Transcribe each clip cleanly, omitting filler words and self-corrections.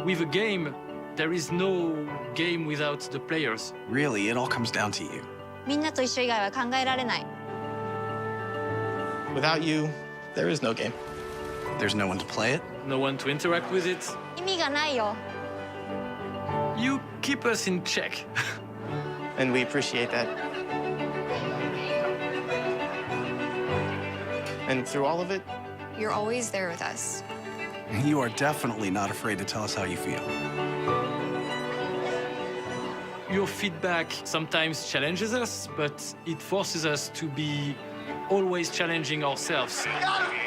With a game, there is no game without the players. Really, it all comes down to you. みんなと一緒以外は考えられない。 Without you, there is no game. There's no one to play it. No one to interact with it. 意味がないよ。 You keep us in check. And we appreciate that. And through all of it, You're always there with us. You are definitely not afraid to tell us how you feel. Your feedback sometimes challenges us, but it forces us to be always challenging ourselves.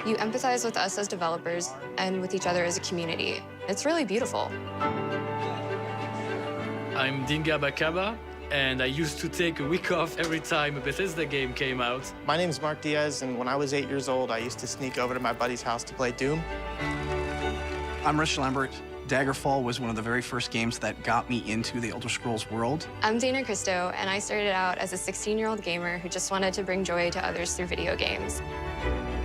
You empathize with us as developers and with each other as a community. It's really beautiful. I'm Dinga Bakaba, and I used to take a week off every time a Bethesda game came out. my name's Mark Diaz, and when I was 8 years old, I used to sneak over to my buddy's house to play Doom. I'm Rich Lambert. Daggerfall was one of the very first games that got me into the Elder Scrolls world. I'm Dana Christo, and I started out as a 16-year-old gamer who just wanted to bring joy to others through video games.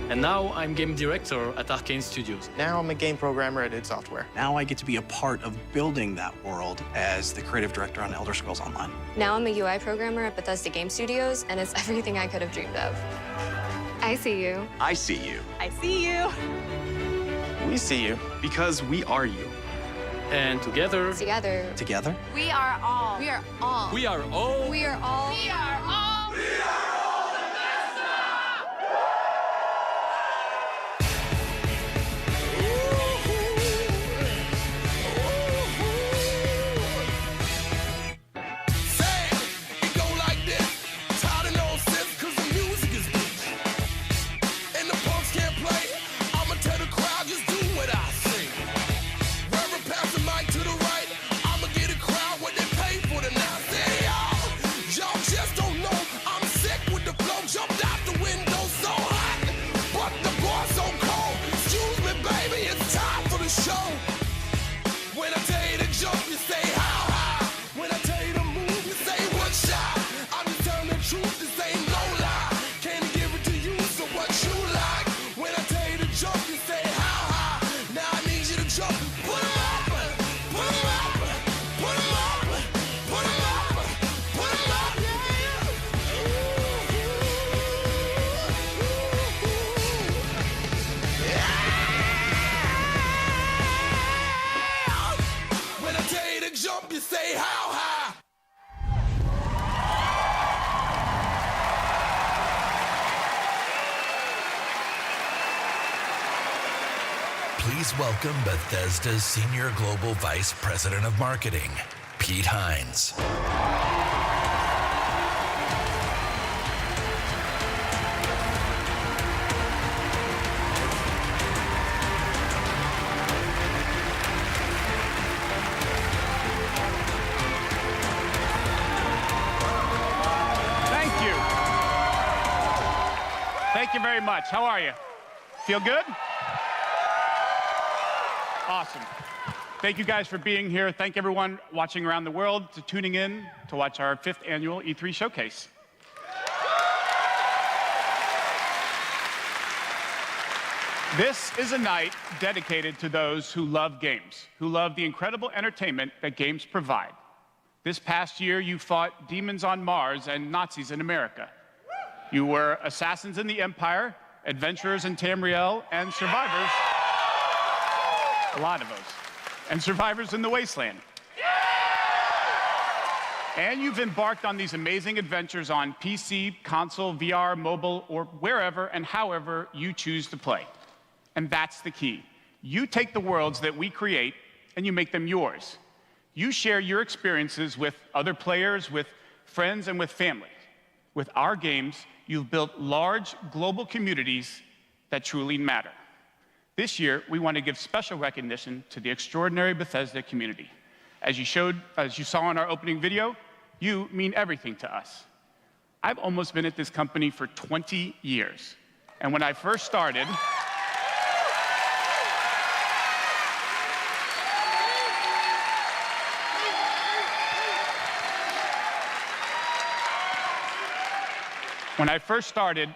And now I'm game director at Arcane Studios. Now I'm a game programmer at id Software. Now I get to be a part of building that world as the creative director on Elder Scrolls Online. Now I'm a UI programmer at Bethesda Game Studios, and it's everything I could have dreamed of. I see you. I see you. I see you. We see you. Because we are you. And together, Together. Together? We are all. We are all. we are all We are all. We are all. Please welcome Bethesda's Senior Global Vice President of Marketing, Pete Hines. Thank you. Thank you very much. How are you? Feel good? Awesome. Thank you guys for being here. Thank everyone watching around the world to tuning in to watch our 5th annual E3 showcase. This is a night dedicated to those who love games, who love the incredible entertainment that games provide. This past year, you fought demons on Mars and Nazis in America. You were assassins in the Empire, adventurers in Tamriel, and survivors. A lot of those. And survivors in the Wasteland. And you've embarked on these amazing adventures on PC, console, VR, mobile, or wherever and however you choose to play. And that's the key. You take the worlds that we create and you make them yours. You share your experiences with other players, with friends, and with family. With our games, you've built large global communities that truly matter. This year, we want to give special recognition to the extraordinary Bethesda community. As you saw in our opening video, you mean everything to us. I've almost been at this company for 20 years. And when I first started,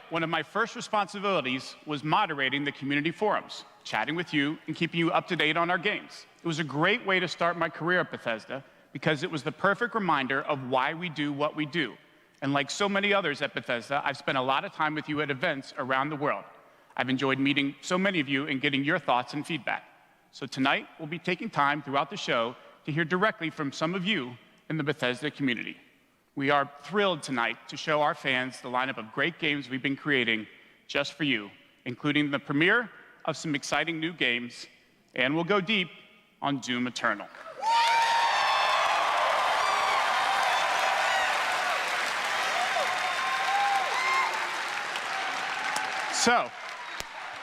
one of my first responsibilities was moderating the community forums, chatting with you, and keeping you up to date on our games. It was a great way to start my career at Bethesda because it was the perfect reminder of why we do what we do. And like so many others at Bethesda, I've spent a lot of time with you at events around the world. I've enjoyed meeting so many of you and getting your thoughts and feedback. So tonight, we'll be taking time throughout the show to hear directly from some of you in the Bethesda community. We are thrilled tonight to show our fans the lineup of great games we've been creating just for you, including the premiere of some exciting new games, and we'll go deep on Doom Eternal. So,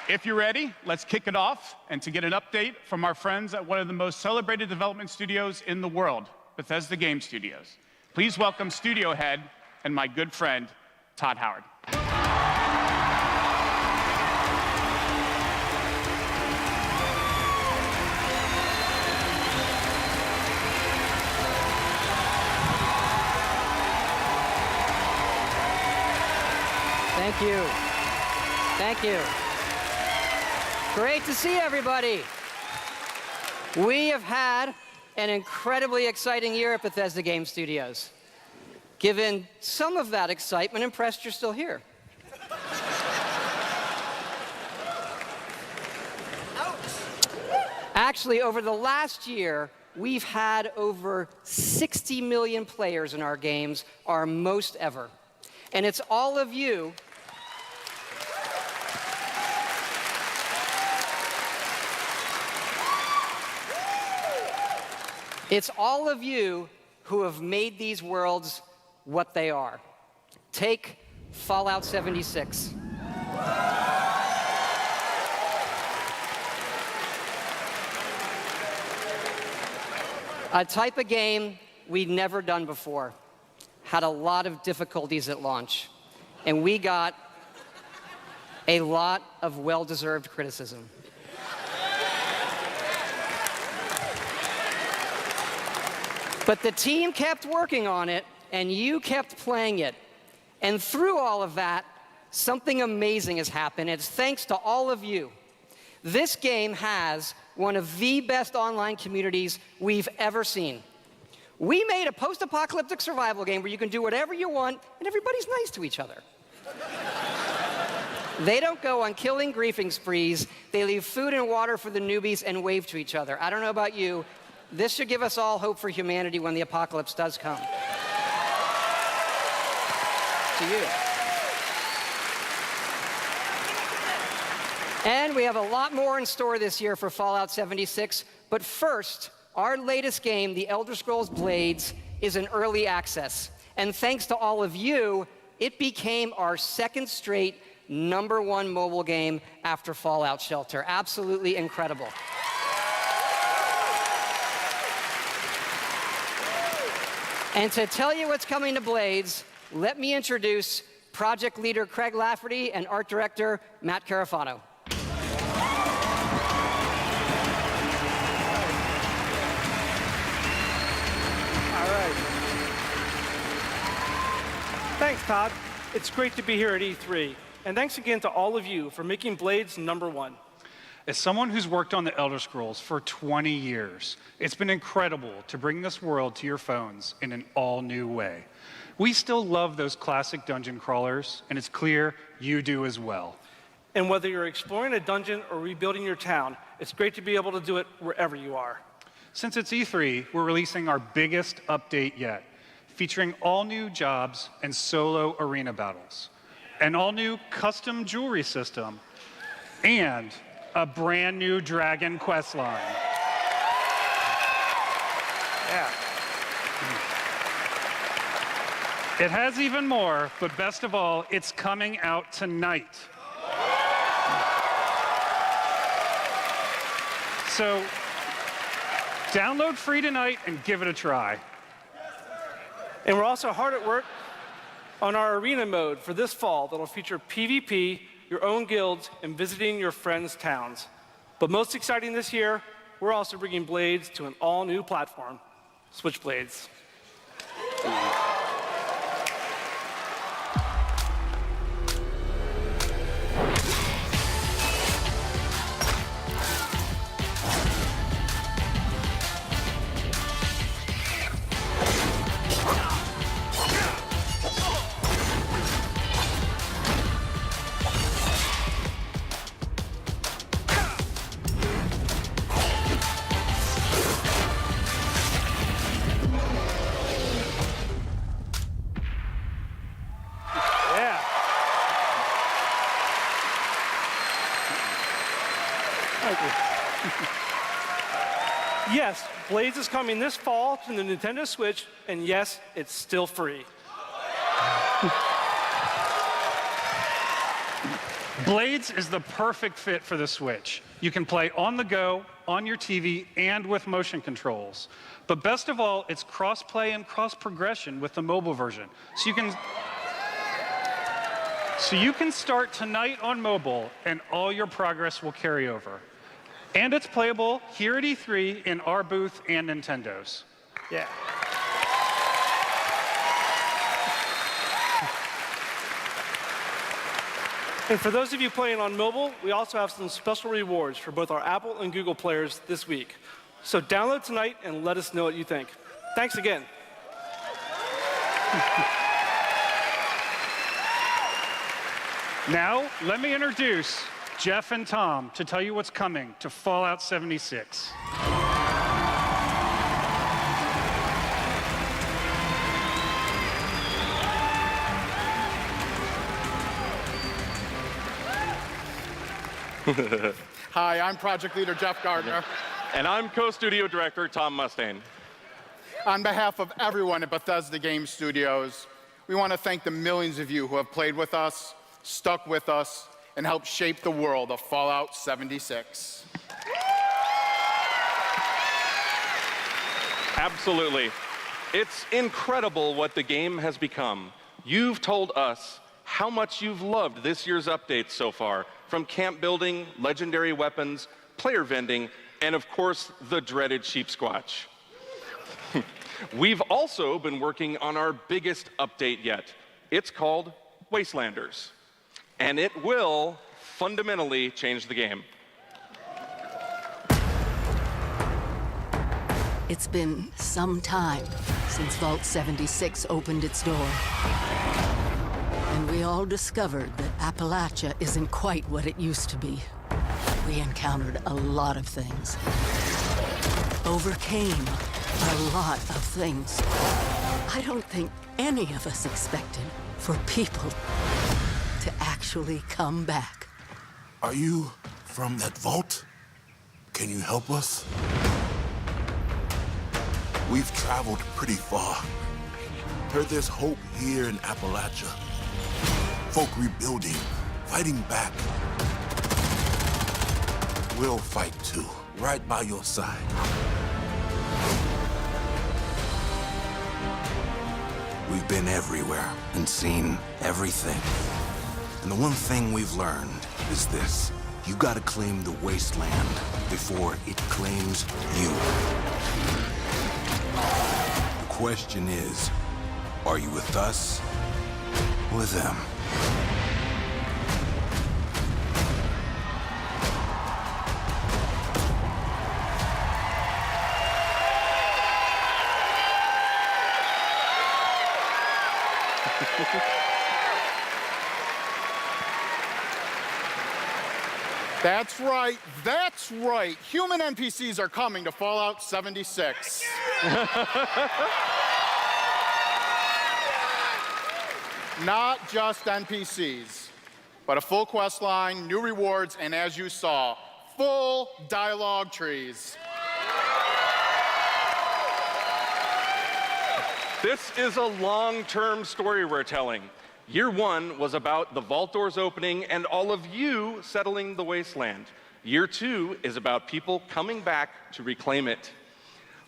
if you're ready, let's kick it off, and to get an update from our friends at one of the most celebrated development studios in the world, Bethesda Game Studios. Please welcome studio head and my good friend, Todd Howard. Thank you. Thank you. Great to see everybody. We have had an incredibly exciting year at Bethesda Game Studios. Given some of that excitement, impressed you're still here. Actually, over the last year, we've had over 60 million players in our games, our most ever. And it's all of you who have made these worlds what they are. Take Fallout 76. A type of game we'd never done before. Had a lot of difficulties at launch. And we got a lot of well-deserved criticism. But the team kept working on it, and you kept playing it. And through all of that, something amazing has happened. It's thanks to all of you. This game has one of the best online communities we've ever seen. We made a post-apocalyptic survival game where you can do whatever you want, and everybody's nice to each other. They don't go on killing griefing sprees. They leave food and water for the newbies and wave to each other. I don't know about you. This should give us all hope for humanity when the apocalypse does come. To you. And we have a lot more in store this year for Fallout 76. But first, our latest game, The Elder Scrolls Blades, is in early access. And thanks to all of you, it became our second straight #1 mobile game after Fallout Shelter. Absolutely incredible. And to tell you what's coming to Blades, let me introduce project leader Craig Lafferty and art director Matt Carafano. All right. Thanks, Todd. It's great to be here at E3. And thanks again to all of you for making Blades #1. As someone who's worked on the Elder Scrolls for 20 years, it's been incredible to bring this world to your phones in an all-new way. We still love those classic dungeon crawlers, and it's clear you do as well. And whether you're exploring a dungeon or rebuilding your town, it's great to be able to do it wherever you are. Since it's E3, we're releasing our biggest update yet, featuring all-new jobs and solo arena battles, an all-new custom jewelry system, and a brand new dragon quest line. Yeah. It has even more, but best of all, it's coming out tonight. So download free tonight and give it a try. And we're also hard at work on our arena mode for this fall that'll feature PvP, your own guilds, and visiting your friends' towns. But most exciting this year, we're also bringing Blades to an all-new platform, Switchblades. Yes, Blades is coming this fall to the Nintendo Switch, and yes, it's still free. Blades is the perfect fit for the Switch. You can play on the go, on your TV, and with motion controls. But best of all, it's cross-play and cross-progression with the mobile version. So you can start tonight on mobile, and all your progress will carry over. And it's playable here at E3 in our booth and Nintendo's. Yeah. And for those of you playing on mobile, we also have some special rewards for both our Apple and Google players this week. So download tonight and let us know what you think. Thanks again. Now, let me introduce Jeff and Tom to tell you what's coming to Fallout 76. Hi, I'm Project Leader Jeff Gardner. And I'm Co-Studio Director Tom Mustaine. On behalf of everyone at Bethesda Game Studios, we want to thank the millions of you who have played with us, stuck with us, and helped shape the world of Fallout 76. Absolutely. It's incredible what the game has become. You've told us how much you've loved this year's updates so far, from camp building, legendary weapons, player vending, and of course, the dreaded sheep squatch. We've also been working on our biggest update yet. It's called Wastelanders, and it will fundamentally change the game. It's been some time since Vault 76 opened its door. And we all discovered that Appalachia isn't quite what it used to be. We encountered a lot of things. Overcame a lot of things. I don't think any of us expected for people to actually come back. Are you from that vault? Can you help us? We've traveled pretty far. Heard there's hope here in Appalachia. Folk rebuilding, fighting back. We'll fight too, right by your side. We've been everywhere and seen everything. And the one thing we've learned is this. You gotta claim the wasteland before it claims you. The question is, are you with us or with them? That's right, that's right. Human NPCs are coming to Fallout 76. Not just NPCs, but a full quest line, new rewards, and as you saw, full dialogue trees. This is a long-term story we're telling. Year one was about the vault doors opening and all of you settling the wasteland. Year 2 is about people coming back to reclaim it.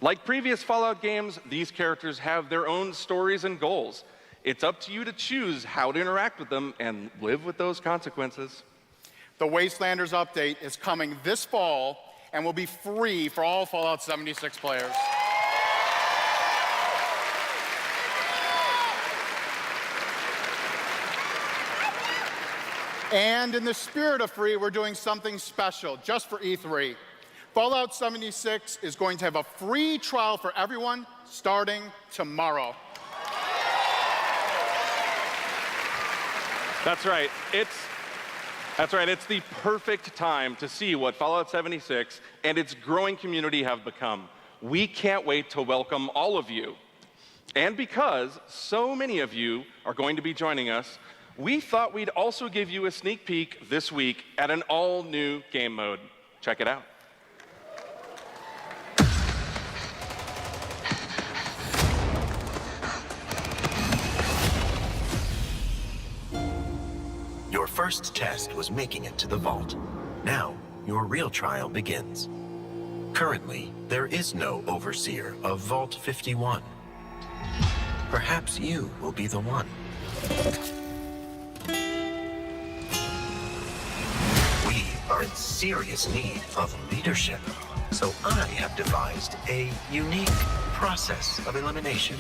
Like previous Fallout games, these characters have their own stories and goals. It's up to you to choose how to interact with them and live with those consequences. The Wastelanders update is coming this fall and will be free for all Fallout 76 players. And in the spirit of free, we're doing something special just for E3. Fallout 76 is going to have a free trial for everyone starting tomorrow. That's right. It's the perfect time to see what Fallout 76 and its growing community have become. We can't wait to welcome all of you. And because so many of you are going to be joining us, we thought we'd also give you a sneak peek this week at an all-new game mode. Check it out. Your first test was making it to the vault. Now, your real trial begins. Currently, there is no overseer of Vault 51. Perhaps you will be the one. We are in serious need of leadership, so I have devised a unique process of elimination.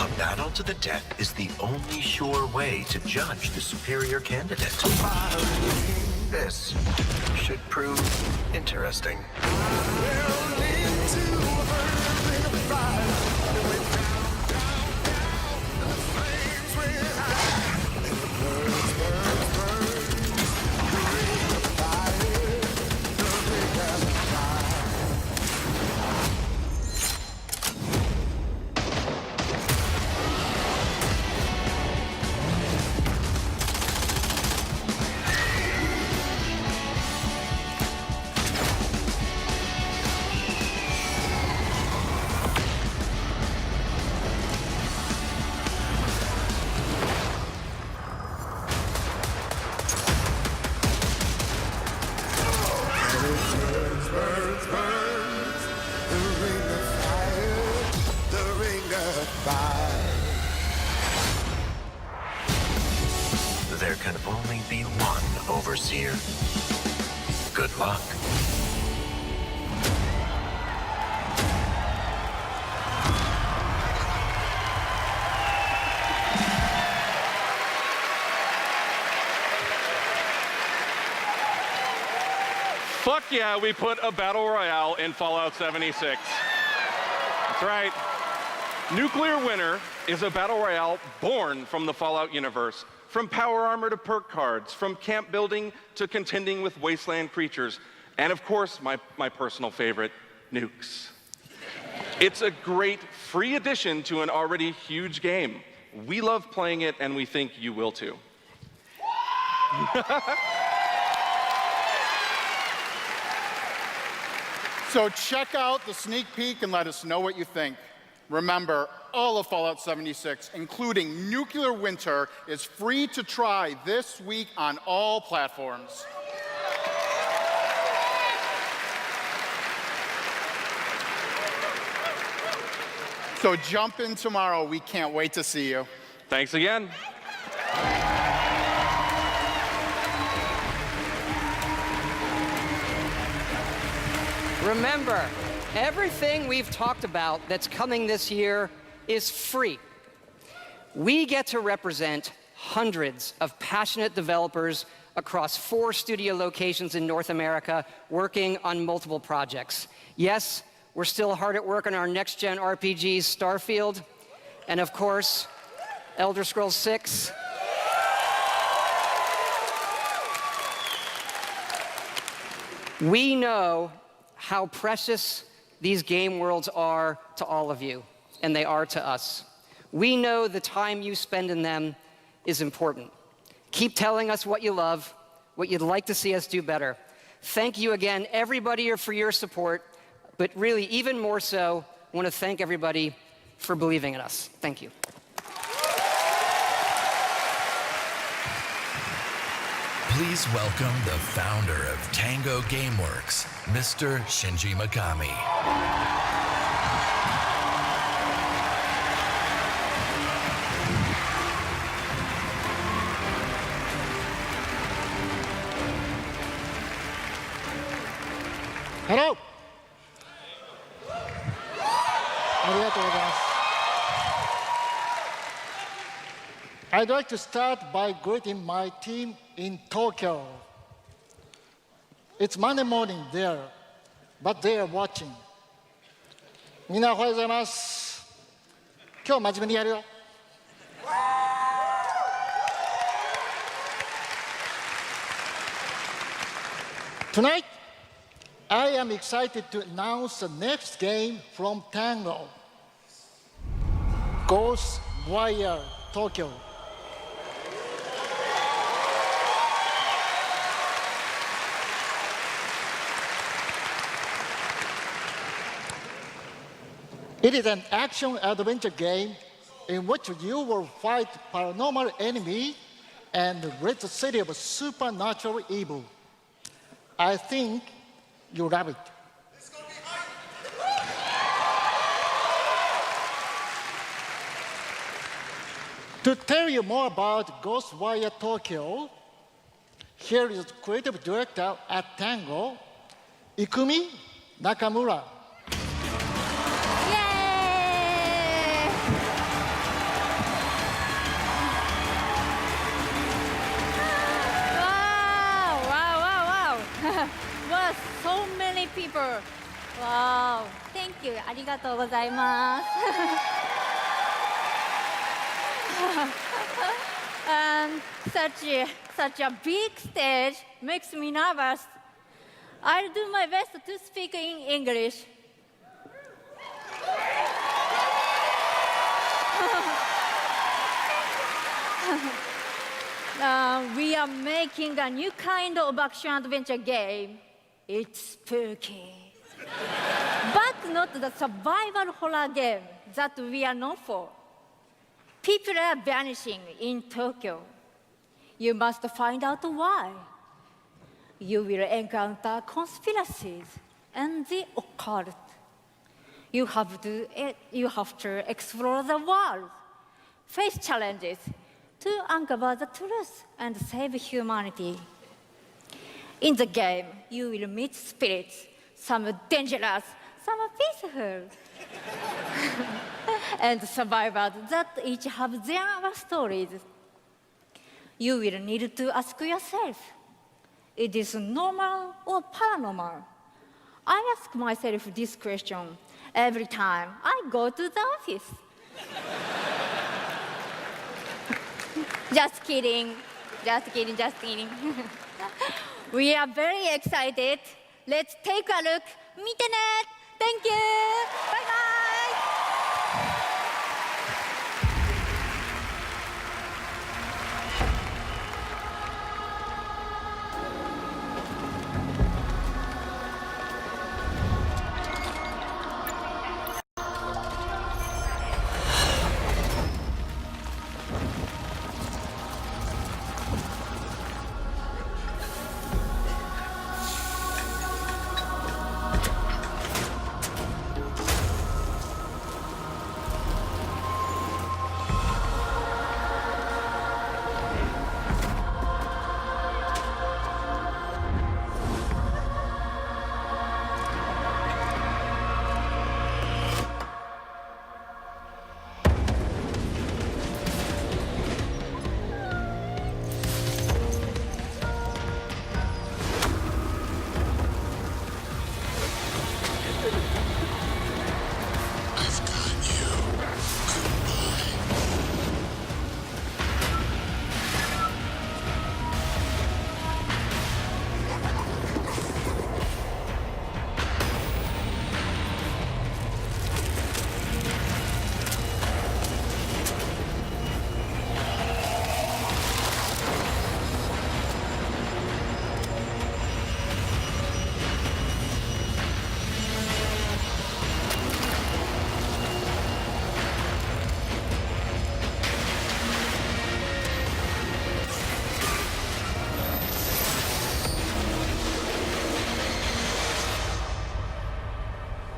A battle to the death is the only sure way to judge the superior candidate. This should prove interesting. There can only be one overseer. Good luck. Fuck yeah, we put a battle royale in Fallout 76. That's right. Nuclear Winter is a battle royale born from the Fallout universe. From power armor to perk cards, from camp building to contending with wasteland creatures, and of course, my personal favorite, nukes. It's a great free addition to an already huge game. We love playing it, and we think you will too. So check out the sneak peek and let us know what you think. Remember, all of Fallout 76, including Nuclear Winter, is free to try this week on all platforms. So jump in tomorrow. We can't wait to see you. Thanks again. Remember, everything we've talked about that's coming this year is free. We get to represent hundreds of passionate developers across 4 studio locations in North America working on multiple projects. Yes, we're still hard at work on our next-gen RPGs, Starfield, and of course, Elder Scrolls 6. We know how precious these game worlds are to all of you, and they are to us. We know the time you spend in them is important. Keep telling us what you love, what you'd like to see us do better. Thank you again, everybody, for your support, but really, even more so, I want to thank everybody for believing in us. Thank you. Please welcome the founder of Tango Gameworks, Mr. Shinji Mikami. Hello. ありがとうございます。I'd like to start by greeting my team in Tokyo. It's Monday morning there, but they are watching. みんなおはようございます。今日真面目にやるよ。Tonight, I am excited to announce the next game from Tango, Ghostwire Tokyo. It is an action-adventure game in which you will fight paranormal enemy and rid the city of supernatural evil. I think you love it. To tell you more about Ghostwire Tokyo, here is creative director at Tango, Ikumi Nakamura. Wow, so many people. Wow, thank you. ありがとうございます。And such a big stage makes me nervous. I'll do my best to speak in English. We are making a new kind of action-adventure game. It's spooky. But not the survival horror game that we are known for. People are vanishing in Tokyo. You must find out why. You will encounter conspiracies and the occult. You have to explore the world, face challenges, to uncover the truth and save humanity. In the game, you will meet spirits, some dangerous, some peaceful, and survivors that each have their own stories. You will need to ask yourself, is this normal or paranormal? I ask myself this question every time I go to the office. Just kidding. We are very excited. Let's take a look. 見てね. Thank you. Bye bye.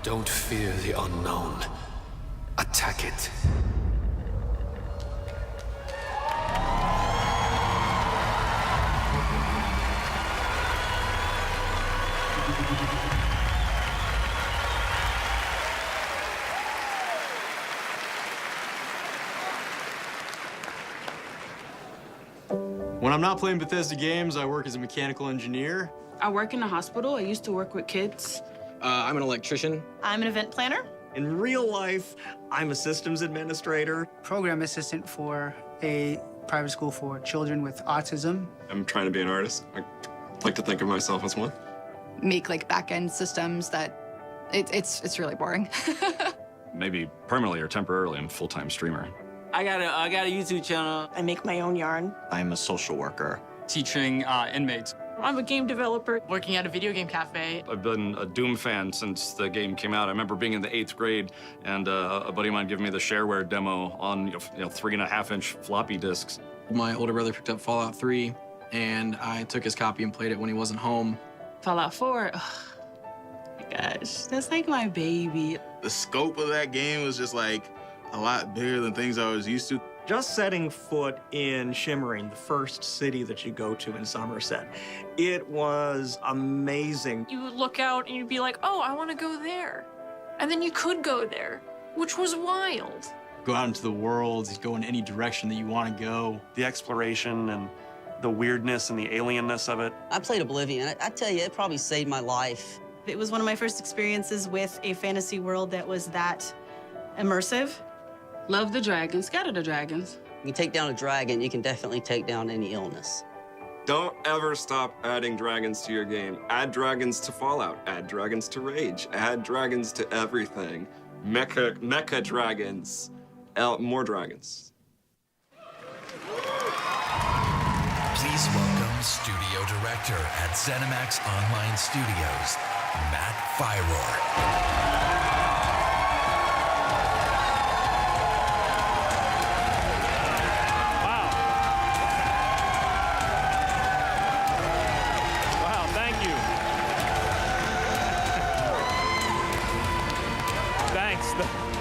Don't fear the unknown. Attack it. When I'm not playing Bethesda games, I work as a mechanical engineer. I work in a hospital. I used to work with kids. I'm an electrician. I'm an event planner. In real life, I'm a systems administrator. Program assistant for a private school for children with autism. I'm trying to be an artist. I like to think of myself as one. Make like back-end systems that it's really boring. Maybe permanently or temporarily, I'm a full-time streamer. I got a YouTube channel. I make my own yarn. I'm a social worker. Teaching inmates. I'm a game developer working at a video game cafe. I've been a Doom fan since the game came out. I remember being in the 8th grade and a buddy of mine giving me the shareware demo on 3.5-inch floppy disks. My older brother picked up Fallout 3 and I took his copy and played it when he wasn't home. Fallout 4. Oh my gosh, that's like my baby. The scope of that game was just like a lot bigger than things I was used to. Just setting foot in Shimmering, the first city that you go to in Somerset, it was amazing. You would look out and you'd be like, oh, I want to go there. And then you could go there, which was wild. Go out into the world, go in any direction that you want to go. The exploration and the weirdness and the alienness of it. I played Oblivion. I tell you, it probably saved my life. It was one of my first experiences with a fantasy world that was that immersive. Love the dragons, scatter the dragons. You take down a dragon, you can definitely take down any illness. Don't ever stop adding dragons to your game. Add dragons to Fallout, add dragons to Rage, add dragons to everything. Mecha dragons, more dragons. Please welcome Studio Director at ZeniMax Online Studios, Matt Firor.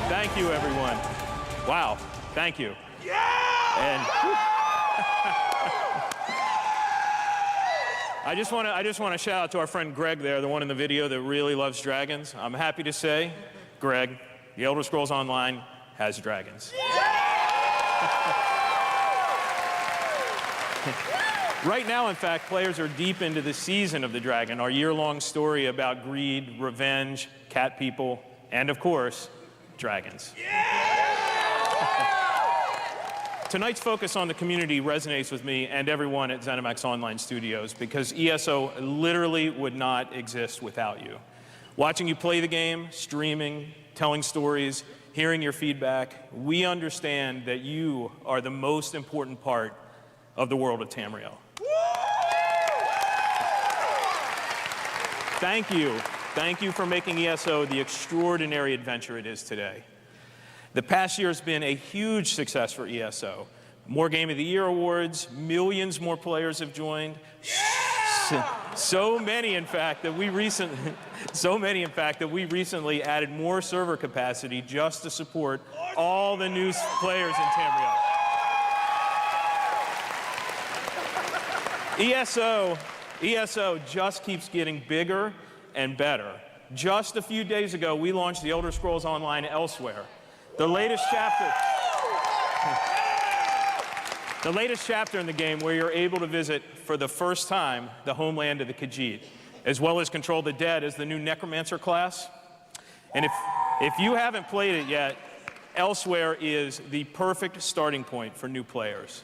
Thank you, everyone. Wow, thank you. Yeah! And I just want to shout out to our friend Greg there, the one in the video that really loves dragons. I'm happy to say, Greg, The Elder Scrolls Online has dragons. Right now, in fact, players are deep into the Season of the Dragon, our year-long story about greed, revenge, cat people, and of course, dragons. Tonight's focus on the community resonates with me and everyone at ZeniMax Online Studios because ESO literally would not exist without you. Watching you play the game, streaming, telling stories, hearing your feedback, we understand that you are the most important part of the world of Tamriel. Thank you. Thank you for making ESO the extraordinary adventure it is today. The past year has been a huge success for ESO. More Game of the Year awards, millions more players have joined. So many, in fact, that we recently added more server capacity just to support all the new players in Tamriel. ESO just keeps getting bigger and better. Just a few days ago, we launched The Elder Scrolls Online Elsewhere, the latest chapter in the game where you're able to visit for the first time the homeland of the Khajiit, as well as control the dead as the new Necromancer class. And if you haven't played it yet, Elsewhere is the perfect starting point for new players.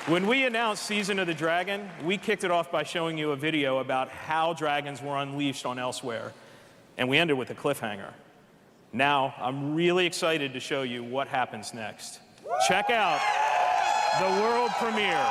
When we announced Season of the Dragon, we kicked it off by showing you a video about how dragons were unleashed on Elsewhere, and we ended with a cliffhanger. Now, I'm really excited to show you what happens next. Check out the world premiere.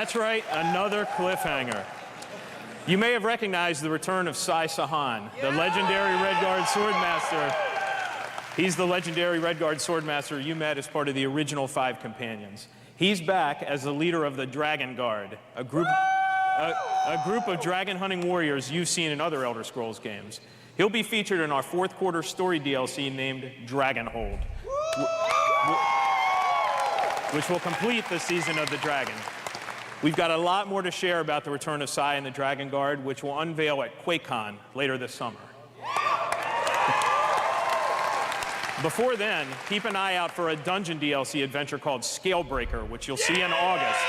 That's right, another cliffhanger. You may have recognized the return of Sai Sahan, the legendary Red Guard Swordmaster. He's the legendary Red Guard Swordmaster you met as part of the original 5 companions. He's back as the leader of the Dragon Guard, a group of dragon hunting warriors you've seen in other Elder Scrolls games. He'll be featured in our 4th quarter story DLC named Dragonhold, which will complete the season of the dragon. We've got a lot more to share about the return of Sai and the Dragon Guard, which will unveil at QuakeCon later this summer. Before then, keep an eye out for a dungeon DLC adventure called Scalebreaker, which you'll see in August.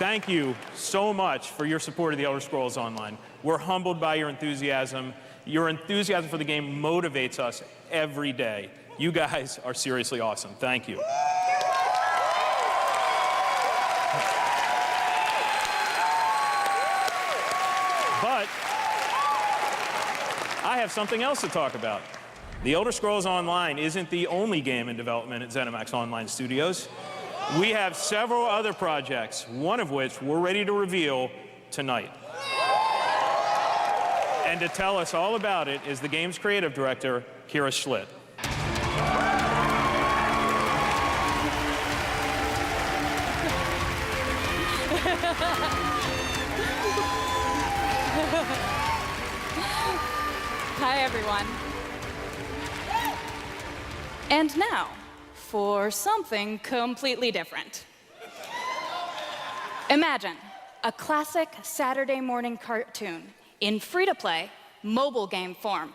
Thank you so much for your support of the Elder Scrolls Online. We're humbled by your enthusiasm. Your enthusiasm for the game motivates us every day. You guys are seriously awesome. Thank you. But I have something else to talk about. The Elder Scrolls Online isn't the only game in development at ZeniMax Online Studios. We have several other projects, one of which we're ready to reveal tonight. And to tell us all about it is the game's creative director, Kira Schlitt. Hi, everyone. And now, for something completely different. Imagine a classic Saturday morning cartoon in free-to-play mobile game form.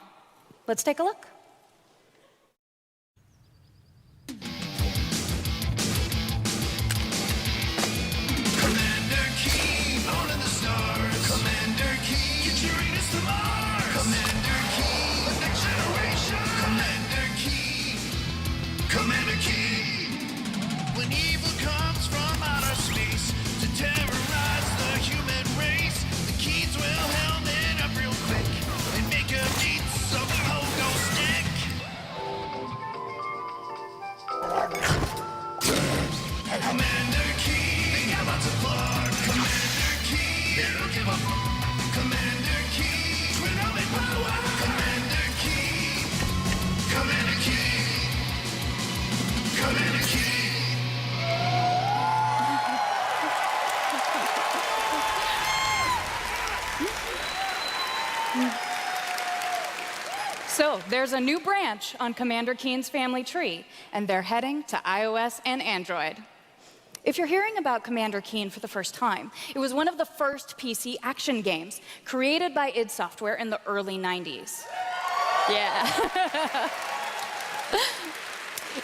Let's take a look. Commander Keen, owning the stars. Commander Keen, get your Uranus to Mars. Commander Keen, the next generation. Commander Keen, Commander Keen. When evil comes from outer space to terrorize the human race, the Keens will helm it up real quick and make a beat some pogo stick. Commander Keen, they got lots of blood. Commander Keen, they don't give up. Commander Keen, twin helmet power. Commander Keen, Commander Keen, Commander Keen. So, there's a new branch on Commander Keen's family tree, and they're heading to iOS and Android. If you're hearing about Commander Keen for the first time, it was one of the first PC action games created by id Software in the early 90s. Yeah.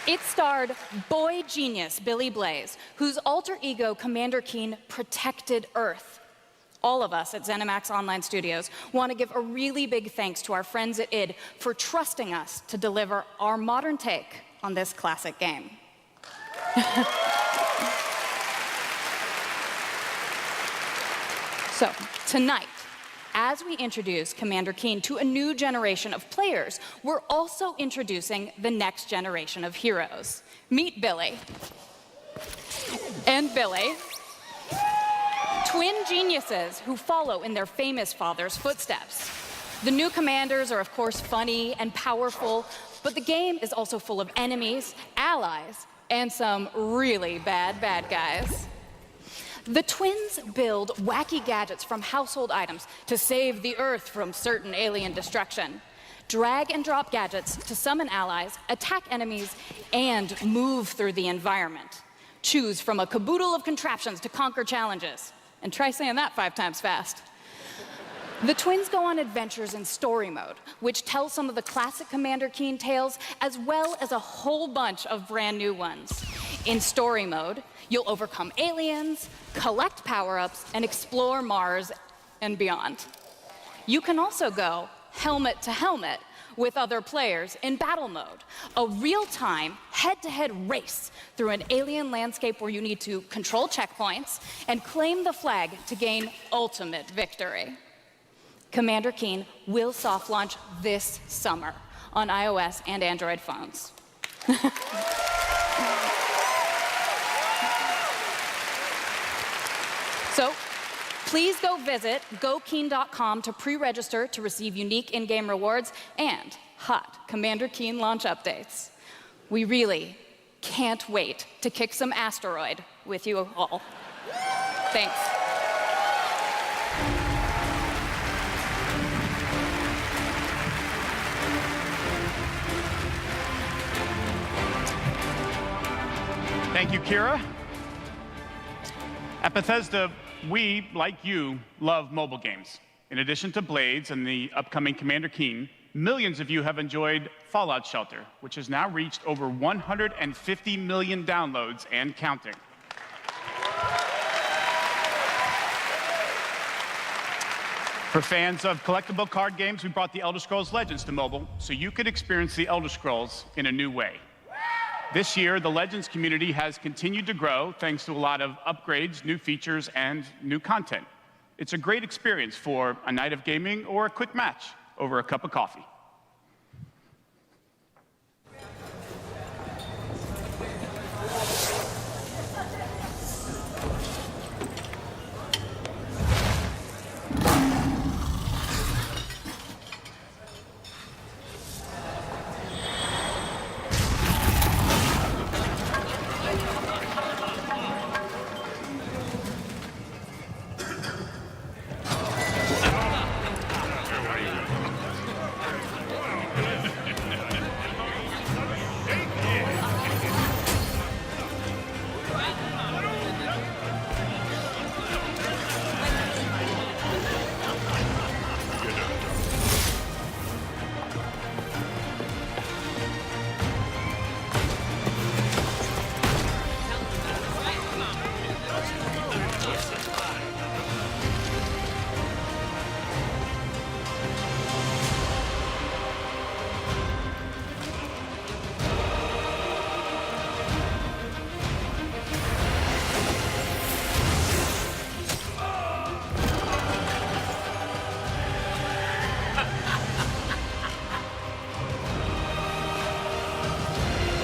It starred boy genius Billy Blaze, whose alter ego Commander Keen protected Earth. All of us at ZeniMax Online Studios want to give a really big thanks to our friends at id for trusting us to deliver our modern take on this classic game. So, tonight, as we introduce Commander Keen to a new generation of players, we're also introducing the next generation of heroes. Meet Billy. And Billy. Twin geniuses who follow in their famous father's footsteps. The new commanders are, of course, funny and powerful, but the game is also full of enemies, allies, and some really bad guys. The twins build wacky gadgets from household items to save the Earth from certain alien destruction, drag and drop gadgets to summon allies, attack enemies, and move through the environment. Choose from a caboodle of contraptions to conquer challenges. And try saying that 5 times fast. The twins go on adventures in story mode, which tells some of the classic Commander Keen tales, as well as a whole bunch of brand new ones. In story mode, you'll overcome aliens, collect power-ups, and explore Mars and beyond. You can also go helmet to helmet with other players in battle mode, a real-time, head-to-head race through an alien landscape where you need to control checkpoints and claim the flag to gain ultimate victory. Commander Keen will soft launch this summer on iOS and Android phones. So please go visit gokeen.com to pre-register to receive unique in-game rewards and hot Commander Keen launch updates. We really can't wait to kick some asteroid with you all. Thanks. Thank you, Kira. At Bethesda, we, like you, love mobile games. In addition to Blades and the upcoming Commander Keen, millions of you have enjoyed Fallout Shelter, which has now reached over 150 million downloads and counting. For fans of collectible card games, we brought the Elder Scrolls Legends to mobile so you could experience the Elder Scrolls in a new way. This year, the Legends community has continued to grow thanks to a lot of upgrades, new features, and new content. It's a great experience for a night of gaming or a quick match over a cup of coffee.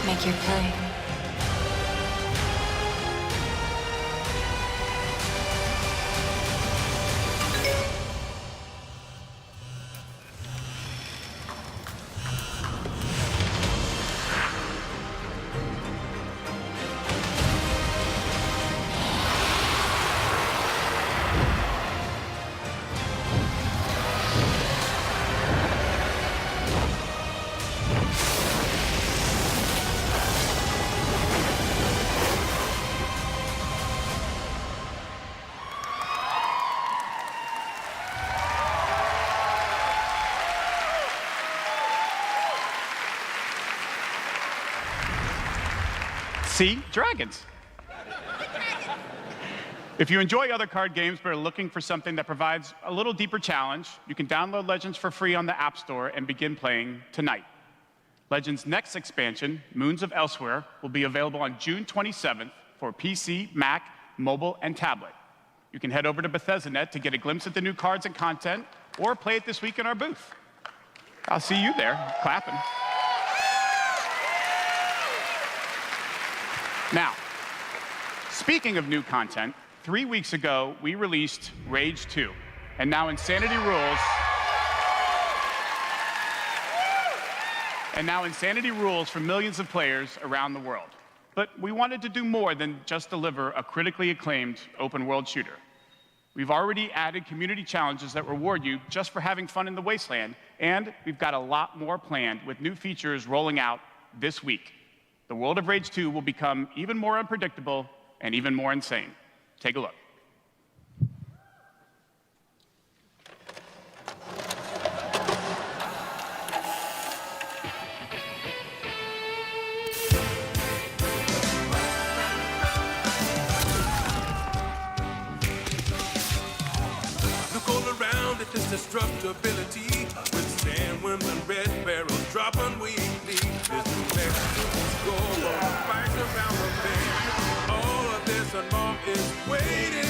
Make your play. See? Dragons. If you enjoy other card games but are looking for something that provides a little deeper challenge, you can download Legends for free on the App Store and begin playing tonight. Legends' next expansion, Moons of Elsewhere, will be available on June 27th for PC, Mac, mobile, and tablet. You can head over to Bethesda.net to get a glimpse at the new cards and content, or play it this week in our booth. I'll see you there, clapping. Now, speaking of new content, 3 weeks ago, we released Rage 2, and now Insanity Rules for millions of players around the world. But we wanted to do more than just deliver a critically acclaimed open-world shooter. We've already added community challenges that reward you just for having fun in the wasteland, and we've got a lot more planned with new features rolling out this week. The world of Rage 2 will become even more unpredictable and even more insane. Take a look. Look all around at this destructibility. Withstand winds and red barrels dropping weekly. Go on, fight around the bend. All of this and more is waiting.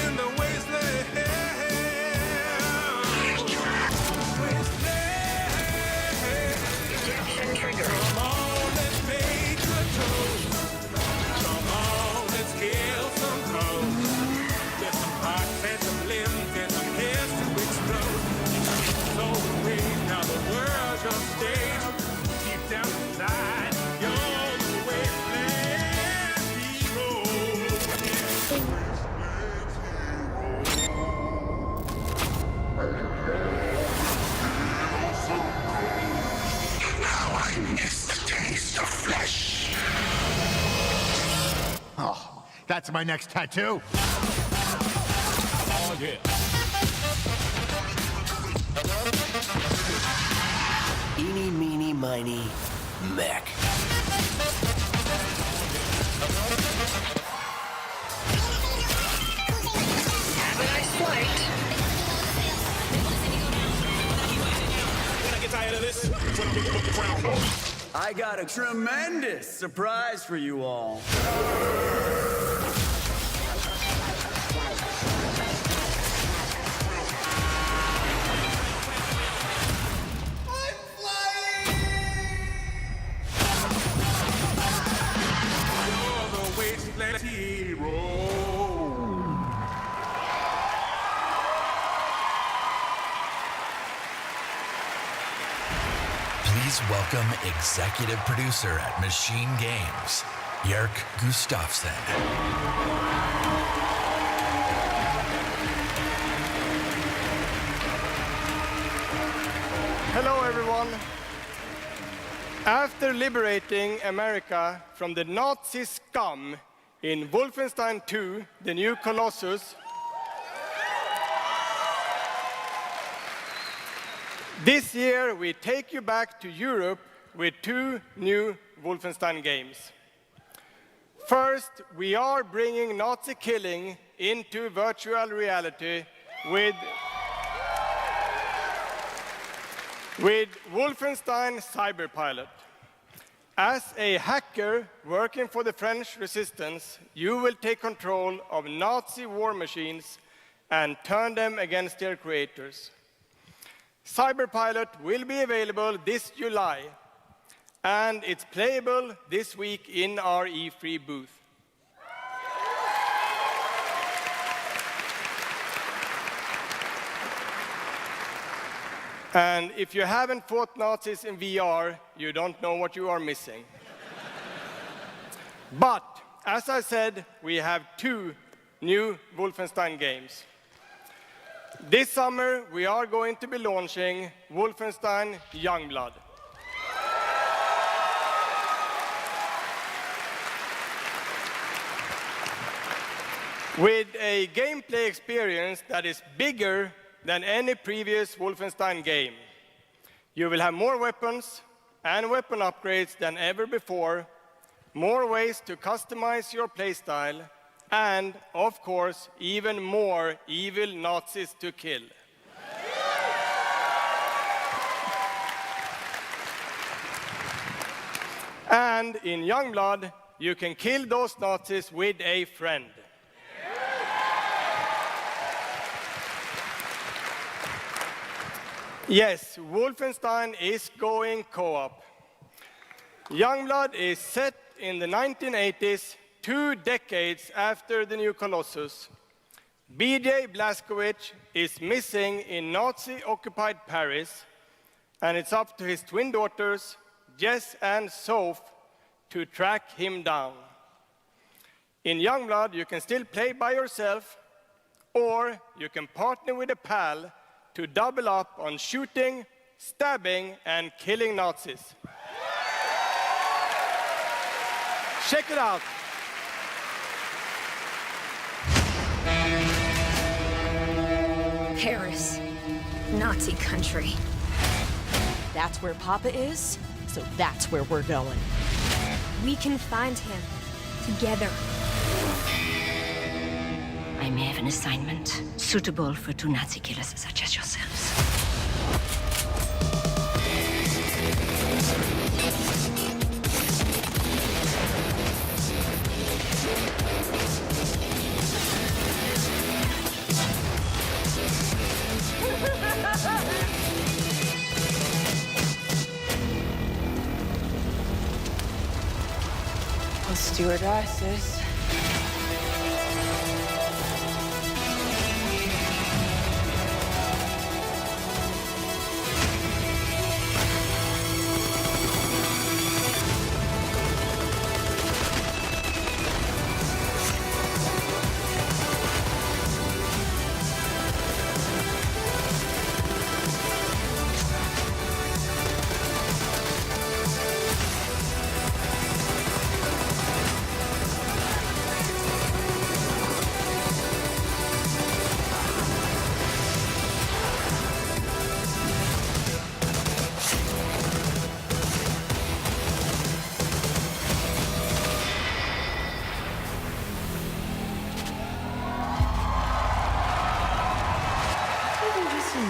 That's my next tattoo. Oh, yeah. Eeny, meeny, miny, mech. Have a nice flight. When I get tired of this, I got a tremendous surprise for you all. Please welcome executive producer at Machine Games, Jörg Gustafsson. Hello, everyone. After liberating America from the Nazi scum in Wolfenstein 2, The New Colossus, this year we take you back to Europe with 2 new Wolfenstein games. First, we are bringing Nazi killing into virtual reality with Wolfenstein Cyberpilot. As a hacker working for the French resistance, you will take control of Nazi war machines and turn them against their creators. Cyberpilot will be available this July, and it's playable this week in our E3 booth. And if you haven't fought Nazis in VR, you don't know what you are missing. But, as I said, we have 2 new Wolfenstein games. This summer, we are going to be launching Wolfenstein Youngblood. With a gameplay experience that is bigger than any previous Wolfenstein game. You will have more weapons and weapon upgrades than ever before, more ways to customize your playstyle, and, of course, even more evil Nazis to kill. And in Youngblood, you can kill those Nazis with a friend. Yes, Wolfenstein is going co-op. Youngblood is set in the 1980s, 2 decades after the New Colossus. B.J. Blazkowicz is missing in Nazi-occupied Paris, and it's up to his twin daughters, Jess and Soph, to track him down. In Youngblood, you can still play by yourself, or you can partner with a pal to double up on shooting, stabbing, and killing Nazis. Check it out. Paris, Nazi country. That's where Papa is, so that's where we're going. We can find him together. I may have an assignment suitable for 2 Nazi killers such as yourselves. Well, stewardesses.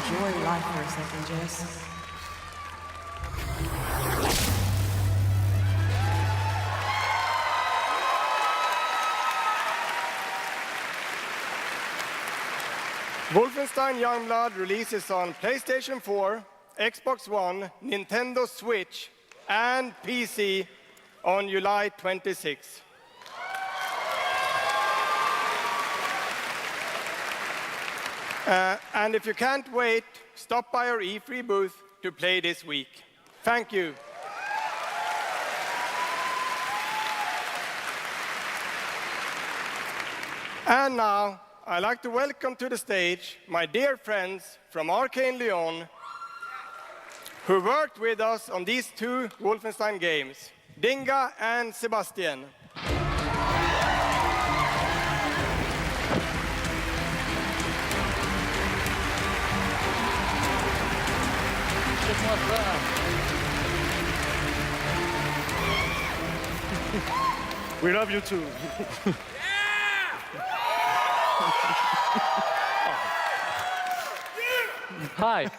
enjoy life for a second, Jess. Wolfenstein Youngblood releases on PlayStation 4, Xbox One, Nintendo Switch, and PC on July 26. And if you can't wait, stop by our E3 booth to play this week. Thank you. And now, I'd like to welcome to the stage my dear friends from Arcane Lyon, who worked with us on these two Wolfenstein games, Dinga and Sebastian. We love you too. Hi,